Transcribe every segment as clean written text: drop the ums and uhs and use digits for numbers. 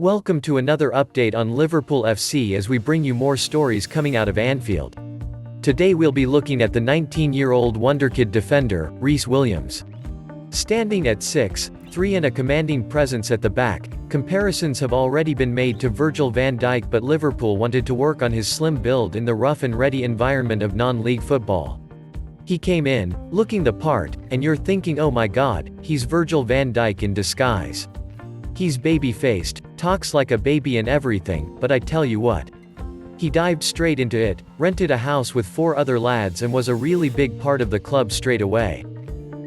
Welcome to another update on Liverpool FC as we bring you more stories coming out of Anfield. Today we'll be looking at the 19-year-old wonderkid defender, Rhys Williams. Standing at 6'3" and a commanding presence at the back, comparisons have already been made to Virgil van Dijk, but Liverpool wanted to work on his slim build in the rough and ready environment of non-league football. He came in, looking the part, and you're thinking, oh my god, he's Virgil van Dijk in disguise. He's baby-faced, talks like a baby and everything, but I tell you what. He dived straight into it, rented a house with 4 other lads and was a really big part of the club straight away.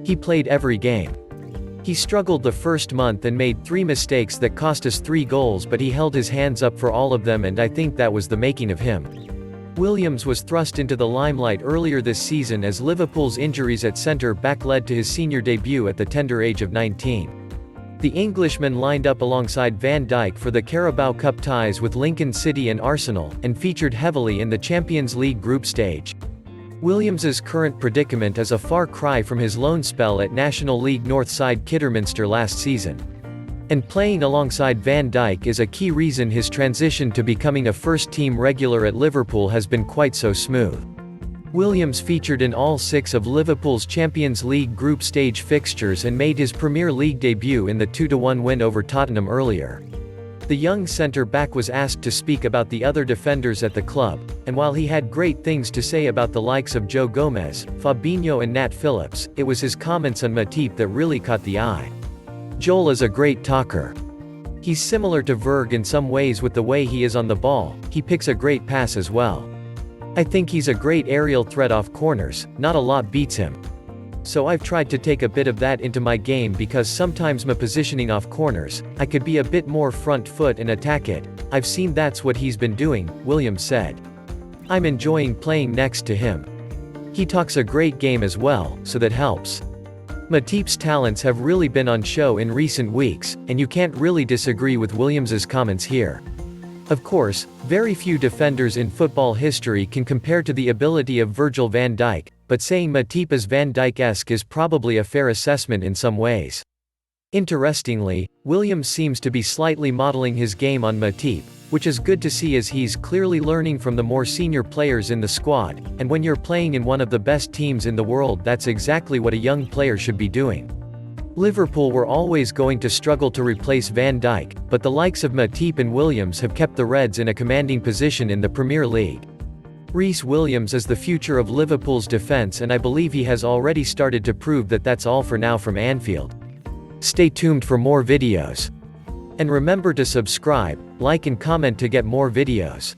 He played every game. He struggled the first month and made 3 mistakes that cost us 3 goals, but he held his hands up for all of them, and I think that was the making of him. Williams was thrust into the limelight earlier this season as Liverpool's injuries at centre-back led to his senior debut at the tender age of 19. The Englishman lined up alongside Van Dijk for the Carabao Cup ties with Lincoln City and Arsenal, and featured heavily in the Champions League group stage. Williams's current predicament is a far cry from his loan spell at National League North side Kidderminster last season. And playing alongside Van Dijk is a key reason his transition to becoming a first-team regular at Liverpool has been quite so smooth. Williams featured in all 6 of Liverpool's Champions League group stage fixtures and made his Premier League debut in the 2-1 win over Tottenham earlier. The young centre-back was asked to speak about the other defenders at the club, and while he had great things to say about the likes of Joe Gomez, Fabinho and Nat Phillips, it was his comments on Matip that really caught the eye. Joel is a great talker. He's similar to Virg in some ways with the way he is on the ball, he picks a great pass as well. I think he's a great aerial threat off corners, not a lot beats him. So I've tried to take a bit of that into my game because sometimes my positioning off corners, I could be a bit more front foot and attack it. I've seen that's what he's been doing, Williams said. I'm enjoying playing next to him. He talks a great game as well, so that helps. Matip's talents have really been on show in recent weeks, and you can't really disagree with Williams's comments here. Of course, very few defenders in football history can compare to the ability of Virgil van Dijk, but saying Matip is Van Dijk-esque is probably a fair assessment in some ways. Interestingly, Williams seems to be slightly modeling his game on Matip, which is good to see as he's clearly learning from the more senior players in the squad, and when you're playing in one of the best teams in the world, that's exactly what a young player should be doing. Liverpool were always going to struggle to replace Van Dijk, but the likes of Matip and Williams have kept the Reds in a commanding position in the Premier League. Rhys Williams is the future of Liverpool's defence, and I believe he has already started to prove that. That's all for now from Anfield. Stay tuned for more videos. And remember to subscribe, like and comment to get more videos.